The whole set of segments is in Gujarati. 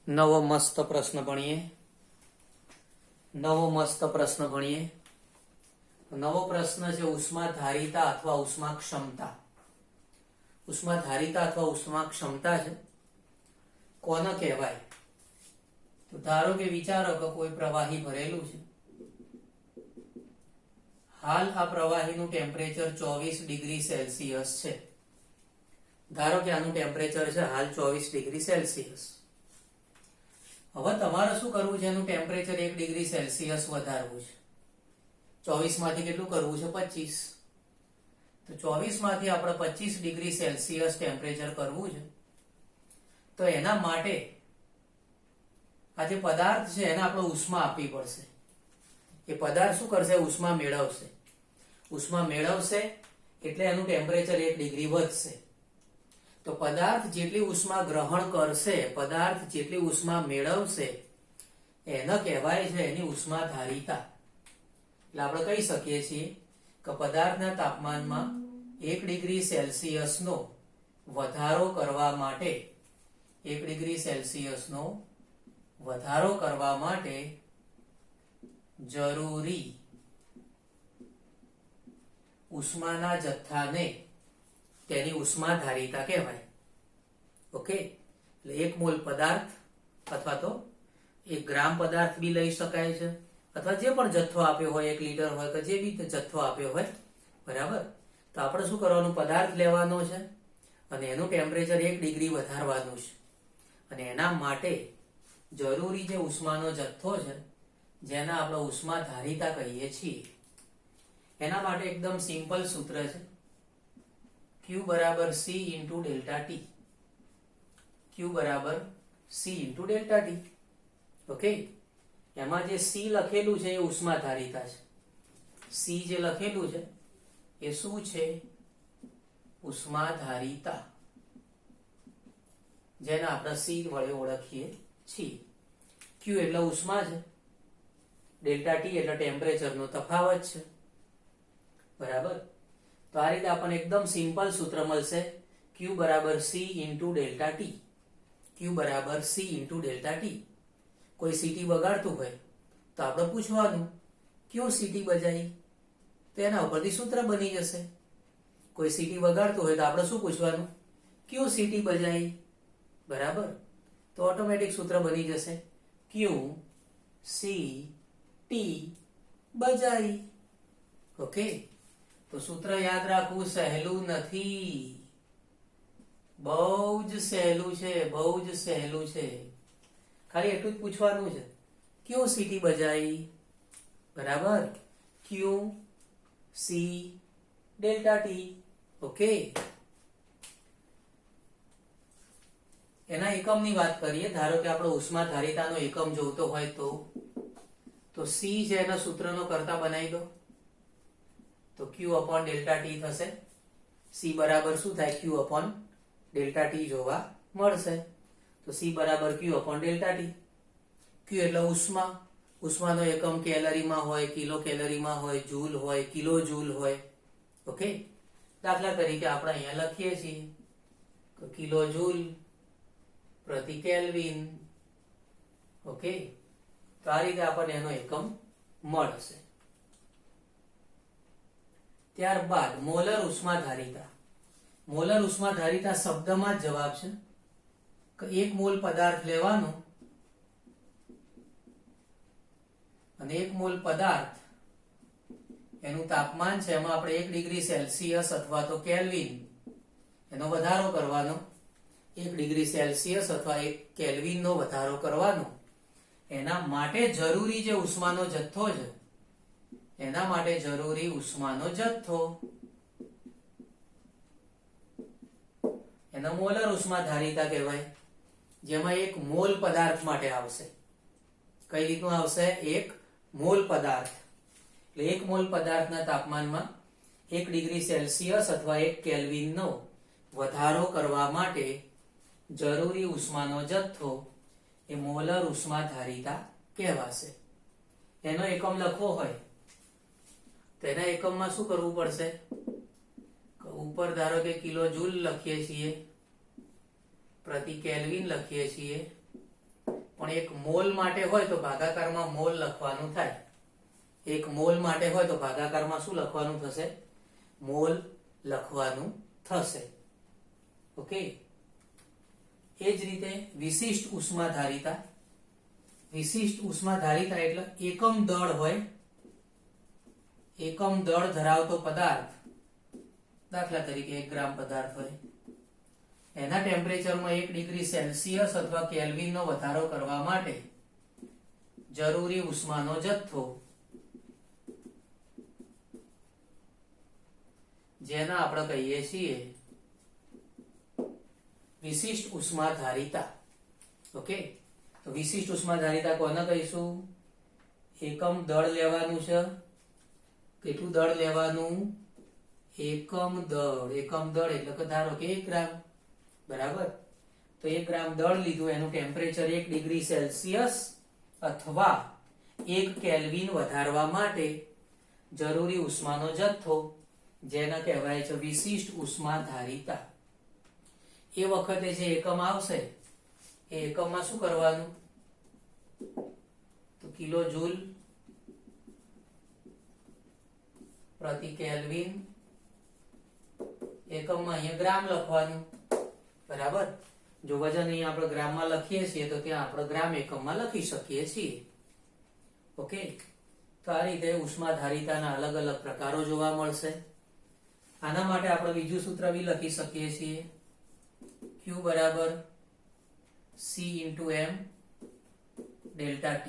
નવો મસ્ત પ્રશ્ન ભણીએ. નવો પ્રશ્ન છે ઉષ્મા ધારિતા અથવા ઉષ્મા ક્ષમતા. ઉષ્મા ધારિતા અથવા ઉષ્મા ક્ષમતા છે કોને કહેવાય? તો ધારો કે વિચારો કે કોઈ પ્રવાહી ભરેલું છે. હાલ આ પ્રવાહીનું ટેમ્પરેચર 24 ડિગ્રી સેલ્સિયસ છે. ધારો કે આનું ટેમ્પરેચર છે હાલ 24 ડિગ્રી સેલ્સિયસ. હવે તમારે શું કરવું છે? એનું ટેમ્પરેચર 1 ડિગ્રી સેલ્સિયસ વધારવું છે. 24 માંથી કેટલું કરવું છે? 25. તો 24 માંથી આપણે 25 ડિગ્રી સેલ્સિયસ ટેમ્પરેચર કરવું છે. તો એના માટે આ જે પદાર્થ છે એને આપણે ઉષ્મા આપવી પડશે. એ પદાર્થ શું કરશે? ઉષ્મા મેળવશે. ઉષ્મા મેળવશે એટલે એનું ટેમ્પરેચર 1 ડિગ્રી વધશે. તો પદાર્થ જેટલી ઉષ્મા ગ્રહણ કરશે, પદાર્થ જેટલી ઉષ્મા મેળવશે એને કહેવાય છે એની ઉષ્મા ધારિતા. એટલે આપણે કહી શકીએ છીએ કે પદાર્થના તાપમાનમાં 1 ડિગ્રી સેલ્સિયસનો વધારો કરવા માટે 1 ડિગ્રી સેલ્સિયસનો વધારો કરવા માટે જરૂરી ઉષ્માના જથ્થાને તેની ઉષ્મા ધારિતા કહેવાય. ઓકે, એટલે 1 મોલ પદાર્થ અથવા તો 1 ગ્રામ પદાર્થ બી લઈ શકાય છે, અથવા જે પણ જથ્થો આપ્યો હોય, 1 લીટર હોય કે જે બી જથ્થો આપ્યો હોય, બરાબર. તો આપણે શું કરવાનું? પદાર્થ લેવાનો છે અને એનું ટેમ્પરેચર 1 ડિગ્રી વધારવાનું છે. અને એના માટે જરૂરી જે ઉષ્માનો જથ્થો છે જેને આપણે ઉષ્મા ધારિતા કહીએ છીએ, એના માટે એકદમ સિમ્પલ સૂત્ર છે. Q બરાબર C into delta T. Q બરાબર C into delta T. Okay, એમાં જે C લખેલું છે એ ઉષ્મા ધારિતા છે. C જે લખેલું છે એ શું છે? ઉષ્મા ધારિતા, જેને આપણે C વડે ઓળખીએ છીએ. Q એટલે ઉષ્મા છે, ડેલ્ટા ટી એટલે ટેમ્પરેચરનો તફાવત છે, બરાબર. તો આ રીતે આપણને એકદમ સિમ્પલ સૂત્ર મળશે. Q બરાબર C into delta T. Q બરાબર C ઇન્ટુ ડેલ્ટા ટી. કોઈ સીટી બગાડતું હોય તો આપણે પૂછવાનું ક્યું સીટી બજાઈ? તો એના ઉપરથી સૂત્ર બની જશે. કોઈ સીટી બગાડતું હોય તો આપણે શું પૂછવાનું? ક્યું સીટી બજાઈ? બરાબર. તો ઓટોમેટિક સૂત્ર બની જશે ક્યું સી ટી બજાઈ. ઓકે, તો સૂત્ર યાદ રાખવું સહેલું નથી, બહુ જ સહેલું છે, બહુ જ સહેલું છે. ખાલી એટલું જ પૂછવાનું છે ક્યું સીટી બજાઈ? બરાબર. ક્યુ સી ડેલ્ટા ટી. ઓકે, એના એકમની વાત કરીએ. ધારો કે આપણે ઉષ્મા ધારિતાનો એકમ જોઈતો હોય તો C છે એના સૂત્રનો કરતા બનાવી દો. તો Q upon ડેલ્ટા ટી થશે. C બરાબર શું થાય? Q upon ડેલ્ટા ટી જોવા મળશે. તો C બરાબર Q upon delta T. Q એટલે ઉષ્મા. ઉષ્માનો એકમ કેલરીમાં હોય, કિલો કેલરીમાં હોય, જૂલ હોય, કિલો જૂલ હોય. ઓકે, દાખલા તરીકે આપણે અહીંયા લખીએ છીએ કે કિલો જૂલ પ્રતિ કેલ્વિન. ઓકે, તો આ રીતે આપણને એનો એકમ મળશે. ત્યારબાદ મોલર ઉષ્મા ધારિતા. મોલર ઉષ્મા ધારિતા શબ્દમાં જ જવાબ છે કે 1 મોલ પદાર્થ લેવાનો અને 1 મોલ પદાર્થ એનું તાપમાન છે એમાં આપણે 1 ડિગ્રી સેલ્સિયસ અથવા તો કેલ્વિન એનો વધારો કરવાનો. 1 ડિગ્રી સેલ્સિયસ અથવા 1 કેલ્વિન નો વધારો કરવાનો. એના માટે જરૂરી જે ઉષ્માનો જથ્થો છે, એના માટે જરૂરી ઉષ્માનો જથ્થો એનો મોલર ઉષ્મા ધારિતા કહેવાય. જેમાં 1 મોલ પદાર્થ માટે આવશે. કઈ રીતનું આવશે? 1 મોલ પદાર્થ એટલે 1 મોલ પદાર્થના તાપમાનમાં 1 ડિગ્રી સેલ્સિયસ અથવા 1 કેલ્વિન નો વધારો કરવા માટે જરૂરી ઉષ્માનો જથ્થો એ મોલર ઉષ્મા ધારિતા કહેવાશે. એનો એકમ લખવો હોય તો એના એકમમાં શું કરવું પડશે? ઉપર ધારો કે કિલો જૂલ લખીએ છીએ, પ્રતિ કેલ્વિન લખીએ છીએ, પણ એક મોલ માટે હોય તો ભાગાકારમાં મોલ લખવાનું થાય. એક મોલ માટે હોય તો ભાગાકારમાં શું લખવાનું થશે? મોલ લખવાનું થશે. ઓકે. એ જ રીતે વિશિષ્ટ ઉષ્માધારિતા. વિશિષ્ટ ઉષ્માધારિતા એટલે એકમ દળ હોય, એકમ દળ ધરાવતો પદાર્થ, દાખલા તરીકે 1 ગ્રામ પદાર્થ હોય, એના ટેમ્પરેચરમાં 1 ડિગ્રી સેલ્સિયસ અથવા કેલ્વિનનો વધારો કરવા માટે જરૂરી ઉષ્માનો જથ્થો, જેને આપણે કહીએ છીએ વિશિષ્ટ ઉષ્માધારિતા. ઓકે. તો વિશિષ્ટ ઉષ્માધારિતા કોને કહીશું? એકમ દળ લેવાનું છે. કેટલું દળ લેવાનું? એકમ દળ. એકમ દળ એટલે કે ધારો કે 1 ગ્રામ, બરાબર. તો 1 ગ્રામ દળ લીધું, એનું ટેમ્પરેચર 1 ડિગ્રી સેલ્સિયસ અથવા 1 કેલ્વિન વધારવા માટે જરૂરી ઉષ્માનો જથ્થો, જેને કહેવાય છે વિશિષ્ટ ઉષ્માધારિતા. એ વખતે જે એકમ આવશે એ એકમમાં શું કરવાનું? તો કિલો જૂલ પ્રતિ કેલ્વિન. એકમમાં અહીંયા ગ્રામ લખવાનું, બરાબર. જો વજન અહીંયા આપણે ગ્રામમાં લખીએ છીએ તો ત્યાં આપણે ગ્રામ એકમમાં લખી શકીએ છીએ. ઓકે. તો આ રીતે ઉષ્માધારિતાના અલગ અલગ પ્રકારો જોવા મળશે. આના માટે આપણે બીજું સૂત્ર બી લખી શકીએ છીએ. Q બરાબર C × M ડેલ્ટા T.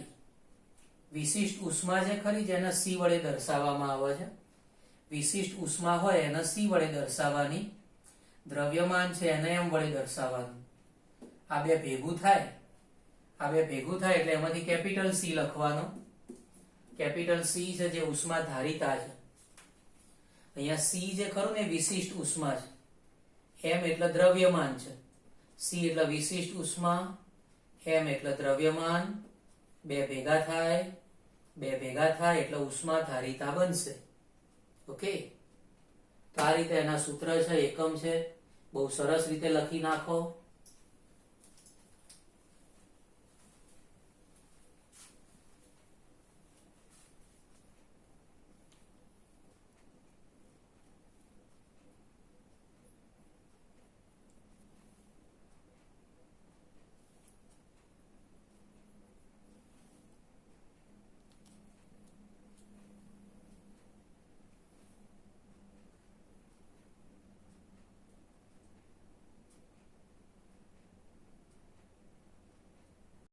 વિશિષ્ટ ઉષ્મા જે ખરી જેને C વડે દર્શાવવામાં આવે છે, વિશિષ્ટ ઉષ્મા હોય એને C વડે દર્શાવવાની, દ્રવ્યમાન છે એને M વડે દર્શાવવાનું. આ બે ભેગું થાય, એટલે એમાંથી કેપિટલ C લખવાનો. કેપિટલ C છે જે ઉષ્માધારિતા છે. અહીંયા C જે ખરું ને વિશિષ્ટ ઉષ્મા છે, M એટલે દ્રવ્યમાન છે, C એટલે વિશિષ્ટ ઉષ્મા, M એટલે દ્રવ્યમાન. બે ભેગા થાય એટલે ઉષ્માધારિતા બનશે. ઓકે. તો આ રીતે એના સૂત્ર છે, એકમ છે. બહુ સરસ રીતે લખી નાખો.